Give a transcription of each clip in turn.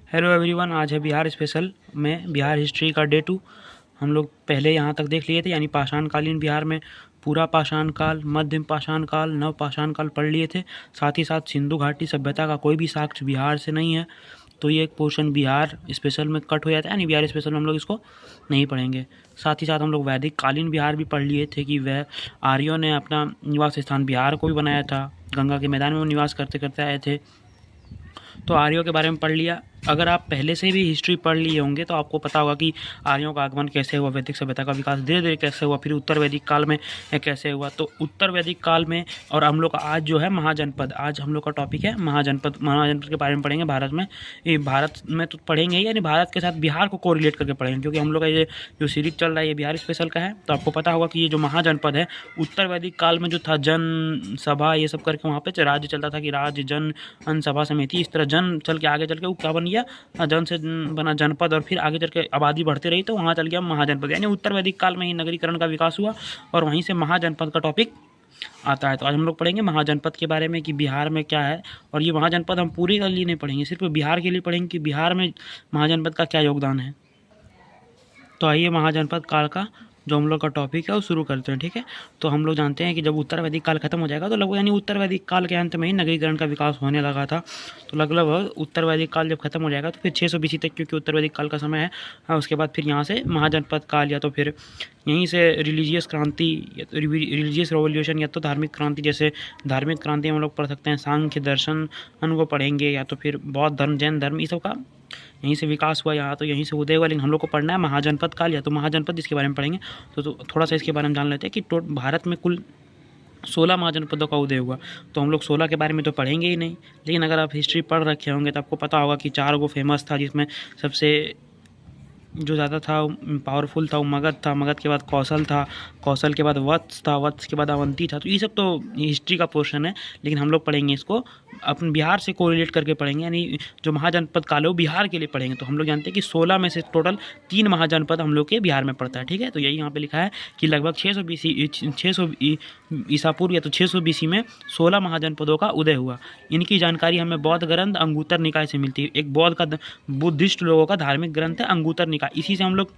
Hello everyone, आज है Bihar special में बिहार हिस्ट्री का डे 2। हम लोग पहले यहाँ तक देख लिए थे, यानी पाषाणकालीन बिहार में पूरा पाषाण काल, मध्यम पाषाण काल, नव पाषाण काल पढ़ लिए थे। साथ ही साथ सिंधु घाटी सभ्यता का कोई भी साक्ष्य बिहार से नहीं है, तो ये एक पोर्शन बिहार स्पेशल में कट हो जाता है, यानी बिहार स्पेशल में हम लोग इसको नहीं पढ़ेंगे। साथ ही साथ हम लोग वैदिक कालीन बिहार भी पढ़ लिए थे कि वह आर्यों ने अपना निवास स्थान बिहार को भी बनाया था। गंगा के मैदान में वो निवास करते करते आए थे, तो आर्यों के बारे में पढ़ लिया। अगर आप पहले से भी हिस्ट्री पढ़ लिए होंगे तो आपको पता होगा कि आर्यों का आगमन कैसे हुआ, वैदिक सभ्यता का विकास धीरे धीरे कैसे हुआ, फिर उत्तर वैदिक काल में कैसे हुआ। तो उत्तर वैदिक काल में, और हम लोग का आज जो है महाजनपद, आज हम लोग का टॉपिक है महाजनपद। महाजनपद के बारे में पढ़ेंगे भारत में। ये भारत में तो पढ़ेंगे ही, यानी भारत के साथ बिहार को कोरिलेट करके पढ़ेंगे, क्योंकि हम लोग का ये जो सीरीज चल रहा है ये बिहार स्पेशल का है। तो आपको पता होगा कि ये जो महाजनपद है, उत्तर वैदिक काल में जो था जन सभा ये सब करके वहाँ पे राज्य चलता था कि राज्य जन सभा समिति, इस तरह जन चल के आगे चल के वो क्या बन गया, जन से बना जनपद, और फिर आगे चल के आबादी बढ़ती रही तो वहाँ चल गया महाजनपद। यानी उत्तर वैदिक काल में ही नगरीकरण का विकास हुआ और वहीं से महाजनपद का टॉपिक आता है। तो आज हम लोग पढ़ेंगे महाजनपद के बारे में कि बिहार में क्या है। और ये महाजनपद हम पूरे के लिए नहीं पढ़ेंगे, सिर्फ बिहार के लिए पढ़ेंगे कि बिहार में महाजनपद का क्या योगदान है। तो आइए महाजनपद काल का जो हम लोग का टॉपिक है वो शुरू करते हैं, ठीक है। तो हम लोग जानते हैं कि जब उत्तर वैदिक काल खत्म हो जाएगा तो लगभग, यानी उत्तर वैदिक काल के अंत में ही नगरीकरण का विकास होने लगा था। तो लगभग उत्तर वैदिक काल जब खत्म हो जाएगा तो फिर 600 BC तक, क्योंकि उत्तर वैदिक काल का समय है, उसके बाद फिर यहाँ से महाजनपद काल, या तो फिर यहीं से रिलीजियस क्रांति या तो रिलीजियस रेवोल्यूशन या तो धार्मिक क्रांति, जैसे धार्मिक क्रांति हम लोग पढ़ सकते हैं, सांख्य दर्शन को पढ़ेंगे, या तो फिर बौद्ध धर्म, जैन धर्म, ये सब का यहीं से विकास हुआ, यहाँ तो यहीं से उदय हुआ। लेकिन हम लोग को पढ़ना है महाजनपद काल या तो महाजनपद, इसके बारे में पढ़ेंगे। तो थोड़ा सा इसके बारे में जान लेते हैं कि भारत में कुल 16 महाजनपदों का उदय हुआ। तो हम लोग 16 के बारे में तो पढ़ेंगे ही नहीं, लेकिन अगर आप हिस्ट्री पढ़ रखे होंगे तो आपको पता होगा कि 4 गो फेमस था, जिसमें सबसे जो ज़्यादा था पावरफुल था वो मगध था, मगध के बाद कौशल था, कौशल के बाद वत्स था, वत्स के बाद अवंती था। तो ये सब तो हिस्ट्री का पोर्शन है, लेकिन हम लोग पढ़ेंगे इसको अपन बिहार से कोरिलेट करके पढ़ेंगे, यानी जो महाजनपद काल है वो बिहार के लिए पढ़ेंगे। तो हम लोग जानते हैं कि 16 में से टोटल 3 महाजनपद हम लोग के बिहार में पड़ता है, ठीक है। तो यही यहाँ पे लिखा है कि लगभग 600 ईसा पूर्व या तो 600 BC में 16 महाजनपदों का उदय हुआ। इनकी जानकारी हमें बौद्ध ग्रंथ अंगुतर निकाय से मिलती है। एक बौद्ध का बुद्धिस्ट लोगों का धार्मिक ग्रंथ है अंगुतर निकाय, इसी से हम लोग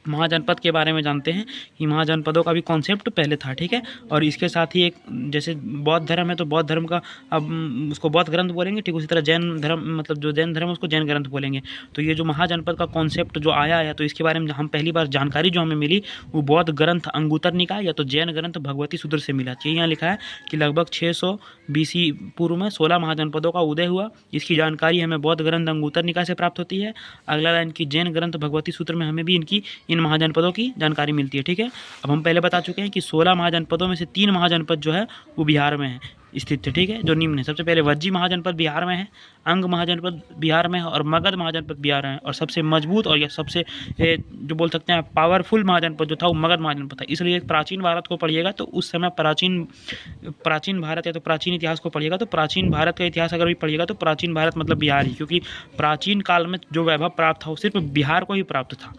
महाजनपद के बारे में जानते हैं कि महाजनपदों का भी कॉन्सेप्ट पहले था, ठीक है। और इसके साथ ही एक, जैसे बौद्ध धर्म है तो बौद्ध धर्म का अब उसको बौद्ध ग्रंथ बोलेंगे, ठीक उसी तरह जैन धर्म, मतलब जो जैन धर्म है उसको जैन ग्रंथ बोलेंगे। तो ये जो महाजनपद का कॉन्सेप्ट जो आया है, तो इसके बारे में हम पहली बार जानकारी जो हमें मिली वो बौद्ध ग्रंथ अंगुतर निकाय या तो जैन ग्रंथ भगवती सूत्र से मिला। तो यहाँ लिखा है कि लगभग 600 BC पूर्व में 16 महाजनपदों का उदय हुआ। इसकी जानकारी हमें बौद्ध ग्रंथ अंगुतर निकाय से प्राप्त होती है। अगला लाइन की जैन ग्रंथ भगवती सूत्र में हमें भी इन महाजनपदों की जानकारी मिलती है, ठीक है। अब हम पहले बता चुके हैं कि 16 महाजनपदों में से 3 महाजनपद जो है वो बिहार में है स्थित है, ठीक है, जो निम्न है। सबसे पहले वज्जी महाजनपद बिहार में है, अंग महाजनपद बिहार में है, और मगध महाजनपद बिहार में है। और सबसे मजबूत और या सबसे जो बोल सकते हैं पावरफुल महाजनपद जो था वो मगध महाजनपद था। इसलिए प्राचीन भारत को पढ़िएगा तो उस समय प्राचीन भारत या तो प्राचीन इतिहास को पढ़िएगा तो प्राचीन भारत का इतिहास अगर भी पढ़िएगा तो प्राचीन भारत मतलब बिहार ही, क्योंकि प्राचीन काल में जो वैभव प्राप्त था वो सिर्फ बिहार को ही प्राप्त था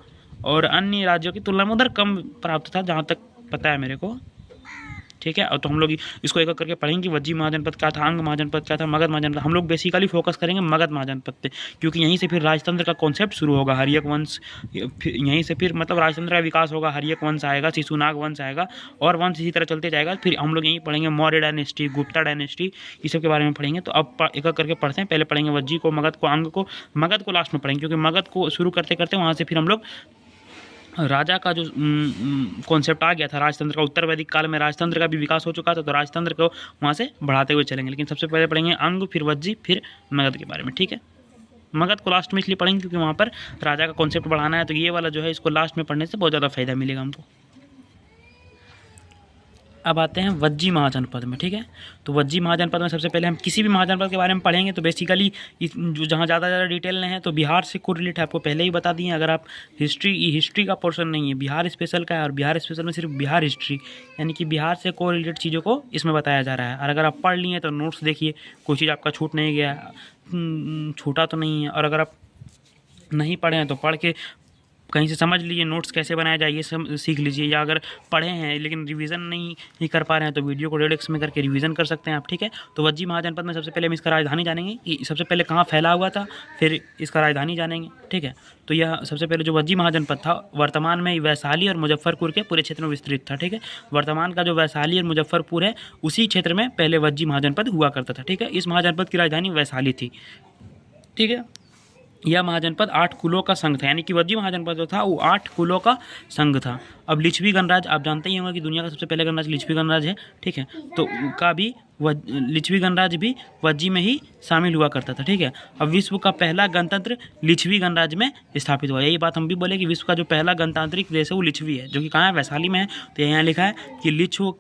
और अन्य राज्यों की तुलना में उधर कम प्राप्त था, जहाँ तक पता है मेरे को, ठीक है। और तो हम लोग इसको एक करके पढ़ेंगे कि वज्जी महाजनपद क्या था, अंग महाजनपद क्या था, मगध महाजनपद। हम लोग बेसिकली फोकस करेंगे मगध महाजनपद पे, क्योंकि यहीं से फिर राजतंत्र का कॉन्सेप्ट शुरू होगा, हरियक वंश, यहीं से फिर मतलब राजतंत्र का विकास होगा, हरियक वंश आएगा, शिशुनाग वंश आएगा और वंश इसी तरह चलते जाएगा। फिर हम लोग यहीं पढ़ेंगे मौर्य डायनेस्टी, गुप्ता डायनेस्टी, इस सब के बारे में पढ़ेंगे। तो अब एक करके पढ़ते हैं, पहले पढ़ेंगे वज्जी को, मगध को, अंग को, मगध को लास्ट में पढ़ेंगे, क्योंकि मगध को शुरू करते करते वहाँ से फिर हम लोग राजा का जो कॉन्सेप्ट आ गया था राजतंत्र का, उत्तर वैदिक काल में राजतंत्र का भी विकास हो चुका था, तो राजतंत्र को वहाँ से बढ़ाते हुए चलेंगे। लेकिन सबसे पहले पढ़ेंगे अंग, फिर वज्जी, फिर मगध के बारे में, ठीक है। मगध को लास्ट में इसलिए पढ़ेंगे क्योंकि वहाँ पर राजा का कॉन्सेप्ट बढ़ाना है, तो ये वाला जो है इसको लास्ट में पढ़ने से बहुत ज़्यादा फायदा मिलेगा हमको। अब आते हैं वज्जी महाजनपद में, ठीक है। तो वज्जी महाजनपद में सबसे पहले हम किसी भी महाजनपद के बारे में पढ़ेंगे तो बेसिकली जो जहाँ ज़्यादा डिटेल में है तो बिहार से कोरिलेट है, आपको पहले ही बता दिए। अगर आप हिस्ट्री का पोर्शन नहीं है, बिहार स्पेशल का है, और बिहार स्पेशल में सिर्फ बिहार हिस्ट्री यानी कि बिहार से कोरिलेटेड चीज़ों को इसमें बताया जा रहा है। और अगर आप पढ़ लिए तो नोट्स देखिए, कोई चीज़ आपका छूट नहीं गया, छूटा तो नहीं है। और अगर आप नहीं पढ़े हैं तो पढ़ के कहीं से समझ लीजिए, नोट्स कैसे बनाया जाए ये सब सीख लीजिए, या अगर पढ़े हैं लेकिन रिवीजन नहीं ही कर पा रहे हैं तो वीडियो को 1.5x में करके रिवीजन कर सकते हैं आप, ठीक है। तो वज्जी महाजनपद में सबसे पहले हम इसका राजधानी जानेंगे कि सबसे पहले कहाँ फैला हुआ था, फिर इसका राजधानी जानेंगे, ठीक है। तो यह सबसे पहले जो वज्जी महाजनपद था वर्तमान में वैशाली और मुजफ्फरपुर के पूरे क्षेत्र में विस्तृत था, ठीक है। वर्तमान का जो वैशाली और मुजफ्फरपुर है उसी क्षेत्र में पहले वज्जी महाजनपद हुआ करता था, ठीक है। इस महाजनपद की राजधानी वैशाली थी, ठीक है। यह महाजनपद 8 कुलों का संघ था, यानी कि वज्जी महाजनपद जो था वो 8 कुलों का संघ था। अब लिच्छवी गणराज आप जानते ही होंगे कि दुनिया का सबसे पहले गणराज लिच्छवी गणराज है, ठीक है। तो का भी लिच्छवी गणराज भी वज्जी में ही शामिल हुआ करता था, ठीक है। अब विश्व का पहला गणतंत्र लिच्छवी गणराज में स्थापित हुआ। यही बात हम भी बोले कि विश्व का जो पहला गणतांत्रिक देश है वो लिच्छवी है, जो कि कहाँ है, वैशाली में है। तो यहाँ लिखा है कि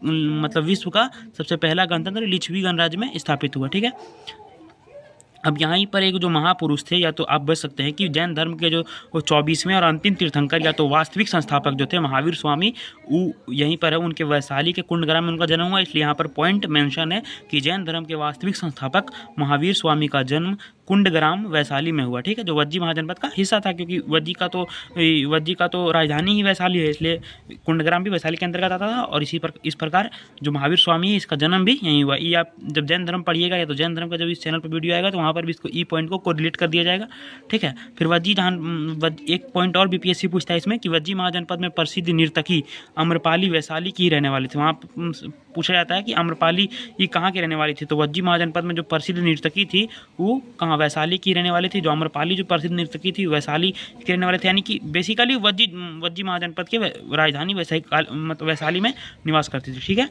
मतलब विश्व का सबसे पहला गणतंत्र लिच्छवी गणराज में स्थापित हुआ, ठीक है। अब यहाँ पर एक जो महापुरुष थे, या तो आप बच सकते हैं कि जैन धर्म के जो 24वें और अंतिम तीर्थंकर या तो वास्तविक संस्थापक जो थे महावीर स्वामी, वो यहीं पर है, उनके वैशाली के कुंडग्राम में उनका जन्म हुआ। इसलिए यहाँ पर पॉइंट मेंशन है कि जैन धर्म के वास्तविक संस्थापक महावीर स्वामी का जन्म कुंडग्राम वैशाली में हुआ, ठीक है, जो वज्जी महाजनपद का हिस्सा था, क्योंकि वज्जी का तो राजधानी ही वैशाली है, इसलिए कुंडग्राम भी वैशाली के अंतर्गत आता था। और इस प्रकार जो महावीर स्वामी है इसका जन्म भी यहीं हुआ। ये आप जब जैन धर्म पढ़िएगा या तो जैन धर्म का जब इस चैनल पर वीडियो आएगा तो वहाँ पर भी इसको ई पॉइंट को कोरिलेट कर दिया जाएगा, ठीक है। फिर एक पॉइंट और बीपीएससी पूछता है इसमें कि वज्जी महाजनपद में प्रसिद्ध नर्तकी आम्रपाली वैशाली की रहने वाली थी। वहाँ पूछा जाता है कि आम्रपाली ये कहाँ की रहने वाली थी, तो वज्जी महाजनपद में जो प्रसिद्ध नर्तकी थी वो कहाँ, वैशाली की रहने वाली थी। जो आम्रपाली जो प्रसिद्ध नर्तकी थी वैशाली की रहने वाले थे, यानी कि बेसिकली वज्जी महाजनपद के राजधानी वैशाली में निवास करती थी, ठीक है।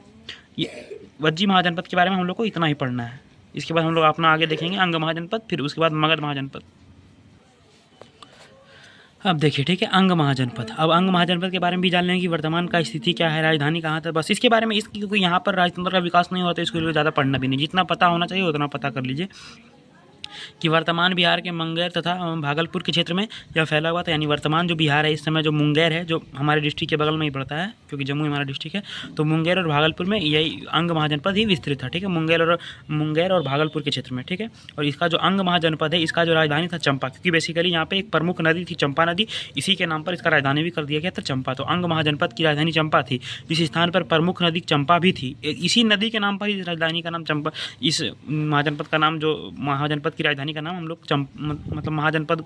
ये वज्जी महाजनपद के बारे में हम लोग को इतना ही पढ़ना है। इसके बाद हम लोग अपना आगे देखेंगे अंग महाजनपद, फिर उसके बाद मगध महाजनपद। अब देखिए, ठीक है, अंग महाजनपद। अब अंग महाजनपद के बारे में भी जान लेंगे कि वर्तमान का स्थिति क्या है, राजधानी कहाँ था, बस इसके बारे में। क्योंकि यहाँ पर राजतंत्र का विकास नहीं होता, इसके लिए ज़्यादा पढ़ना भी नहीं, जितना पता होना चाहिए उतना पता कर लीजिए कि वर्तमान बिहार के मुंगेर तथा भागलपुर के क्षेत्र में यह फैला हुआ था। यानी वर्तमान जो बिहार है इस समय जो मुंगेर है, जो हमारे डिस्ट्रिक्ट के बगल में ही पड़ता है, क्योंकि जम्मू हमारा डिस्ट्रिक्ट है, तो मुंगेर और भागलपुर में यही अंग महाजनपद ही विस्तृत था, ठीक है। मुंगेर और भागलपुर के क्षेत्र में, ठीक है। और इसका जो अंग महाजनपद है इसका जो राजधानी था चंपा, क्योंकि बेसिकली यहाँ पे एक प्रमुख नदी थी चंपा नदी, इसी के नाम पर इसका राजधानी भी कर दिया गया था चंपा। तो अंग महाजनपद की राजधानी चंपा थी। इस स्थान पर प्रमुख नदी चंपा भी थी, इसी नदी के नाम पर इस राजधानी का नाम चंपा, इस महाजनपद का नाम, जो महाजनपद की राजधानी का नाम हम लोग मतलब महाजनपद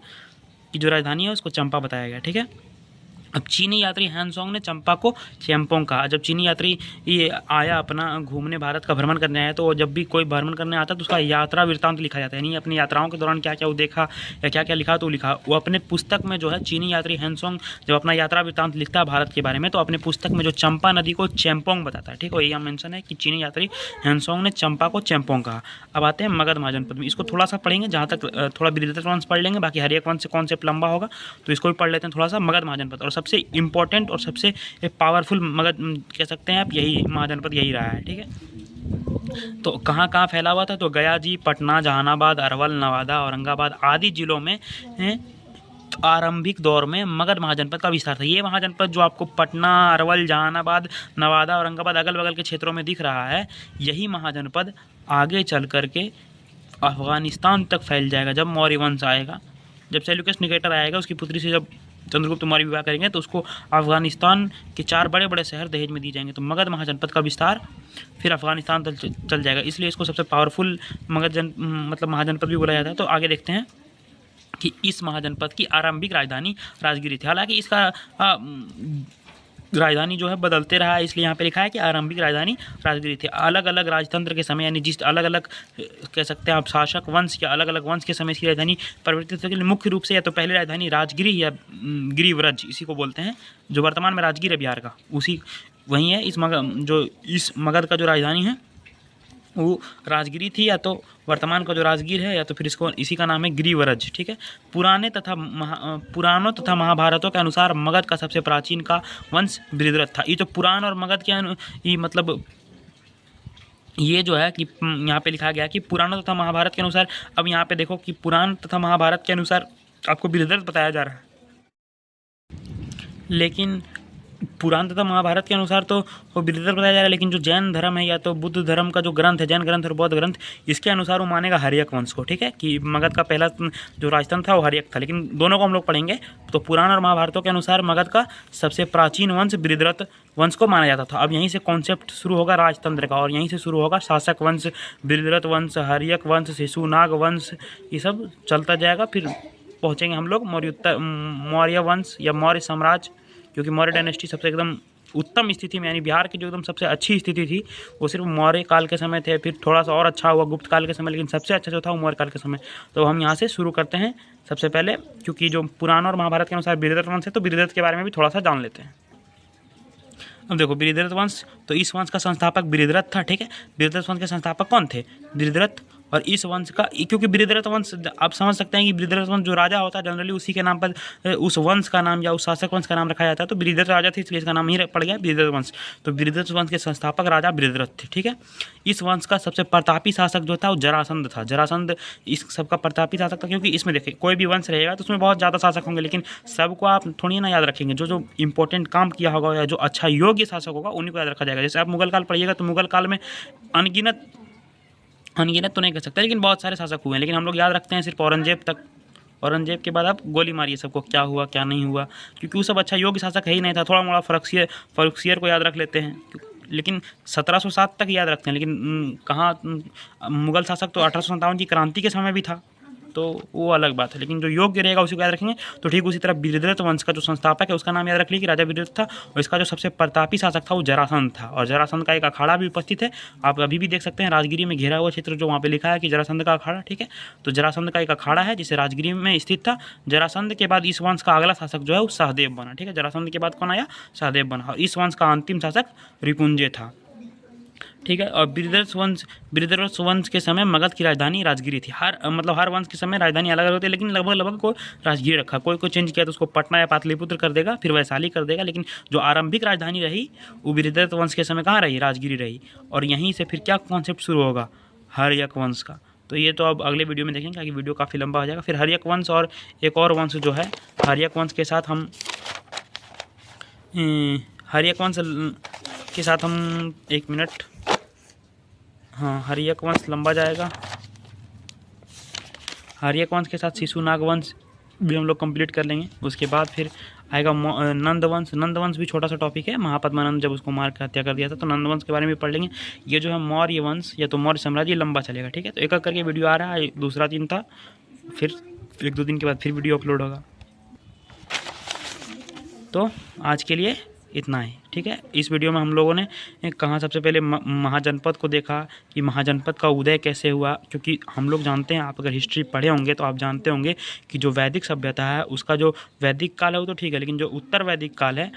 की जो राजधानी है उसको चंपा बताया गया, ठीक है। अब चीनी यात्री हैंसोंग ने चंपा को चेम्पोंग कहा। जब चीनी यात्री ये आया अपना घूमने, भारत का भ्रमण करने आया, तो जब भी कोई भ्रमण करने आता तो उसका यात्रा वृत्तांत लिखा जाता है, यानी अपनी यात्राओं के दौरान क्या क्या वो देखा या क्या क्या लिखा तो लिखा। वो अपने पुस्तक में जो है चीनी यात्री हैंसोंग जब अपना यात्रा वृत्तांत लिखता है भारत के बारे में, तो अपने पुस्तक में जो चंपा नदी को चेम्पोंग बताता है, ठीक है। यही मेंशन है कि चीनी यात्री हैंसोंग ने चंपा को चेम्पोंग कहा। अब आते हैं मगध महाजनपद में। इसको थोड़ा सा पढ़ेंगे, जहाँ तक थोड़ा विद्युत वंश पढ़ लेंगे, बाकी हर एक वंश से कॉन्सेप्ट लंबा होगा तो इसको भी पढ़ लेते हैं थोड़ा सा। मगध महाजनपद, और सबसे इंपॉर्टेंट और सबसे पावरफुल मगध कह सकते हैं आप, यही महाजनपद यही रहा है, ठीक है। तो कहाँ कहाँ फैला हुआ था, तो गया जी, पटना, जहानाबाद, अरवल, नवादा, औरंगाबाद आदि जिलों में आरंभिक दौर में मगध महाजनपद का विस्तार था। ये महाजनपद जो आपको पटना, अरवल, जहानाबाद, नवादा, औरंगाबाद अगल बगल के क्षेत्रों में दिख रहा है, यही महाजनपद आगे चल करके अफगानिस्तान तक फैल जाएगा। जब मौर्य वंश आएगा, जब सेल्यूकस निकेटर आएगा, उसकी पुत्री से जब चंद्रगुप्त मौर्य विवाह करेंगे तो उसको अफगानिस्तान के 4 बड़े बड़े शहर दहेज में दिए जाएंगे। तो मगध महाजनपद का विस्तार फिर अफगानिस्तान तक चल जाएगा, इसलिए इसको सबसे पावरफुल मतलब महाजनपद भी बोला जाता है। तो आगे देखते हैं कि इस महाजनपद की आरंभिक राजधानी राजगिरी थी। हालांकि इसका राजधानी जो है बदलते रहा है, इसलिए यहाँ पे लिखा है कि आरंभिक राजधानी राजगिरी थी। अलग अलग राजतंत्र के समय, यानी जिस अलग अलग कह सकते हैं आप शासक वंश या अलग अलग वंश के समय इसकी राजधानी परिवर्तित होगी। मुख्य रूप से या तो पहले राजधानी राजगिरी या गिरिव्रज इसी को बोलते हैं, जो वर्तमान में राजगीर है बिहार का, उसी वही है। इस मगध का जो राजधानी है वो राजगिरी थी, या तो वर्तमान का जो राजगीर है, या तो फिर इसको इसी का नाम है गिरिव्रज, ठीक है। पुराणों तथा महाभारतों के अनुसार मगध का सबसे प्राचीन का वंश बृहद्रथ था। ये तो पुराण और मगध के मतलब ये जो है कि यहाँ पे लिखा गया कि पुराणों तथा महाभारत के अनुसार। अब यहाँ पे देखो कि पुराण तथा महाभारत के अनुसार आपको बृहद्रथ बताया जा रहा है, लेकिन पुराण तथा महाभारत के अनुसार तो वो बृहद्रथ बताया जा रहा है, लेकिन जो जैन धर्म है या तो बुद्ध धर्म का जो ग्रंथ है, जैन ग्रंथ और बौद्ध ग्रंथ, इसके अनुसार वो मानेगा हर्यक वंश को, ठीक है, कि मगध का पहला जो राजतंत्र था वो हर्यक था। लेकिन दोनों को हम लोग पढ़ेंगे। तो पुराण और महाभारतों के अनुसार मगध का सबसे प्राचीन वंश बृहद्रथ वंश को माना जाता था। अब यहीं से कॉन्सेप्ट शुरू होगा राजतंत्र का, और यहीं से शुरू होगा शासक वंश, बृहद्रथ वंश, हर्यक वंश, शिशुनाग वंश, ये सब चलता जाएगा। फिर पहुँचेंगे हम लोग मौर्य वंश या मौर्य साम्राज्य, क्योंकि मौर्य डायनेस्टी सबसे एकदम उत्तम स्थिति में, यानी बिहार की जो एकदम सबसे अच्छी स्थिति थी वो सिर्फ मौर्य काल के समय थे। फिर थोड़ा सा और अच्छा हुआ गुप्त काल के समय, लेकिन सबसे अच्छा जो था वो मौर्य काल के समय। तो हम यहाँ से शुरू करते हैं सबसे पहले, क्योंकि जो पुराण और महाभारत के अनुसार बृहद्रथ वंश है तो बृहद्रथ के बारे में भी थोड़ा सा जान लेते हैं। अब देखो बृहद्रथ वंश, तो इस वंश का संस्थापक बृहद्रथ था, ठीक है। बृहद्रथ वंश के संस्थापक कौन थे? बृहद्रथ। और इस वंश का, क्योंकि बृहद्रथ वंश आप समझ सकते हैं कि बृहद्रथ वंश जो राजा होता है जनरली उसी के नाम पर उस वंश का नाम या उस शासक वंश का नाम रखा जाता है। तो बृहद्रथ राजा थे इसलिए इसका नाम ही पड़ गया बृहद्रथ वंश। तो बृहद्रथ वंश के संस्थापक राजा बृहद्रथ थे, ठीक है। इस वंश का सबसे प्रतापी शासक जो था वो जरासंध था। जरासंध इस सबका प्रतापी शासक था, क्योंकि इसमें देखिए कोई भी वंश रहेगा तो उसमें बहुत ज़्यादा शासक होंगे, लेकिन सबको आप थोड़ी ना याद रखेंगे। जो जो इंपॉर्टेंट काम किया होगा या जो अच्छा योग्य शासक होगा उन्हीं को याद रखा जाएगा। जैसे आप मुगल काल पढ़िएगा तो मुगल काल में अनगिनत तो नहीं कर सकता, लेकिन बहुत सारे शासक हुए हैं, लेकिन हम लोग याद रखते हैं सिर्फ औरंगजेब तक। औरंगजेब के बाद आप गोली मारिए सबको, क्या हुआ क्या नहीं हुआ, क्योंकि वो सब अच्छा योग्य शासक है ही नहीं था। थोड़ा मोड़ा फरुखसियर को याद रख लेते हैं, लेकिन 1707 तक याद रखते हैं। लेकिन कहाँ मुगल शासक तो 1857 की क्रांति के समय भी था, तो वो अलग बात है। लेकिन जो योग्य रहेगा उसी को याद रखेंगे। तो ठीक उसी तरह बृहद्रथ वंश का जो संस्थापक है उसका नाम याद रख लीजिए कि राजा बृहद्रथ था, और इसका जो सबसे प्रतापी शासक था वो जरासंध था। और जरासंध का एक अखाड़ा भी उपस्थित है, आप अभी भी देख सकते हैं राजगिरी में घिरा हुआ क्षेत्र जो वहाँ पे लिखा है कि जरासंध का अखाड़ा, ठीक है। तो जरासंध का एक अखाड़ा है जिसे राजगिरी में स्थित था। जरासंध के बाद इस वंश का अगला शासक जो है वो सहदेव बना, ठीक है। जरासंध के बाद कौन आया? सहदेव बना। और इस वंश का अंतिम शासक रिपुंजय था, ठीक है। और बृहद्रथ वंश के समय मगध की राजधानी राजगिरी थी। हर वंश के समय राजधानी अलग अलग होती है, लेकिन लगभग को राजगिरी रखा। कोई चेंज किया तो उसको पटना या पाटलिपुत्र कर देगा, फिर वैशाली कर देगा, लेकिन जो आरंभिक राजधानी रही वो बृहद्रथ वंश के समय कहाँ रही? राजगिरी रही। और यहीं से फिर क्या कॉन्सेप्ट शुरू होगा? हर्यक वंश का। तो ये तो अब अगले वीडियो में देखेंगे, क्योंकि वीडियो काफ़ी लंबा हो जाएगा। फिर हर्यक वंश और एक और वंश जो है हर्यक वंश के साथ हम एक मिनट, हाँ, हर्यक वंश लंबा जाएगा। हर्यक वंश के साथ शिशुनाग वंश भी हम लोग कंप्लीट कर लेंगे। उसके बाद फिर आएगा नंद वंश। नंद वंश भी छोटा सा टॉपिक है। महापद्मानंद जब उसको मार के हत्या कर दिया था, तो नंद वंश के बारे में पढ़ लेंगे। ये जो है मौर्य वंश या तो मौर्य साम्राज्य लंबा चलेगा, ठीक है। तो एक एक करके वीडियो आ रहा है, दूसरा दिन था, फिर 1-2 दिन के बाद फिर वीडियो अपलोड होगा। तो आज के लिए इतना ही, ठीक है। इस वीडियो में हम लोगों ने कहाँ सबसे पहले महाजनपद को देखा कि महाजनपद का उदय कैसे हुआ, क्योंकि हम लोग जानते हैं, आप अगर हिस्ट्री पढ़े होंगे तो आप जानते होंगे कि जो वैदिक सभ्यता है उसका जो वैदिक काल है वो तो ठीक है, लेकिन जो उत्तर वैदिक काल है,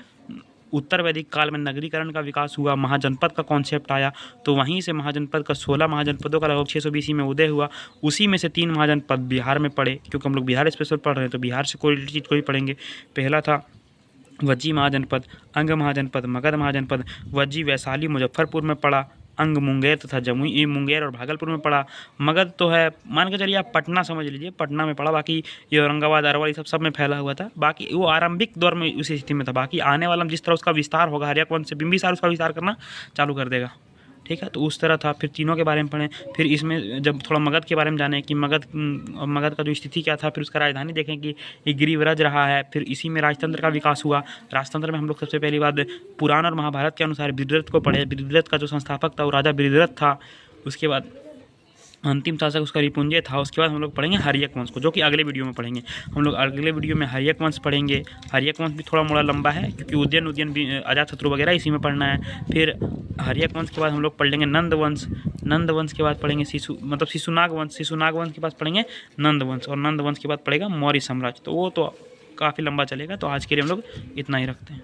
उत्तर वैदिक काल में नगरीकरण का विकास हुआ, महाजनपद का कॉन्सेप्ट आया। तो वहीं से महाजनपद का 16 महाजनपदों का लगभग 600 BC में उदय हुआ। उसी में से 3 महाजनपद बिहार में पड़े, क्योंकि हम लोग बिहार स्पेशल पढ़ रहे हैं तो बिहार से कोई चीज़ को ही पढ़ेंगे। पहला था वज्जी महाजनपद, अंग महाजनपद, मगध महाजनपद। वज्जी वैशाली मुजफ्फरपुर में पड़ा, अंग मुंगेर तथा जमुई मुंगेर और भागलपुर में पड़ा। मगध तो है, मान के चलिए आप पटना समझ लीजिए, पटना में पड़ा। बाकी ये औरंगाबाद, अरवल, सब में फैला हुआ था। बाकी वो आरंभिक दौर में उसी स्थिति में था। बाकी आने वाला जिस तरह उसका विस्तार होगा, हर्यक वंश से बिंबिसार उसका विस्तार करना चालू कर देगा, ठीक है। तो उस तरह था। फिर तीनों के बारे में पढ़ें। फिर इसमें जब थोड़ा मगध के बारे में जानें कि मगध का जो स्थिति क्या था, फिर उसका राजधानी देखें कि ये गिरिव्रज रहा है। फिर इसी में राजतंत्र का विकास हुआ। राजतंत्र में हम लोग सबसे पहली बात पुराण और महाभारत के अनुसार बृहद्रथ को पढ़े। बृहद्रथ का जो संस्थापक था वो राजा बृहद्रथ था। उसके बाद अंतिम शासक उसका रिपुंजय था। उसके बाद हम लोग पढ़ेंगे हर्यक वंश को, जो कि अगले वीडियो में पढ़ेंगे। हम लोग अगले वीडियो में हर्यक वंश पढ़ेंगे। हर्यक वंश भी थोड़ा मोड़ा लंबा है, क्योंकि उद्यन भी अजातशत्रु वगैरह इसी में पढ़ना है। फिर हर्यक वंश के बाद हम लोग पढ़ लेंगे नंद वंश। नंद वंश के बाद पढ़ेंगे शिशुनाग वंश। शिशुनाग वंश के पास पढ़ेंगे नंद वंश, और नंद वंश के बाद पढ़ेगा मौर्य साम्राज्य। तो वो तो काफ़ी लंबा चलेगा। तो आज के लिए हम लोग इतना ही रखते हैं।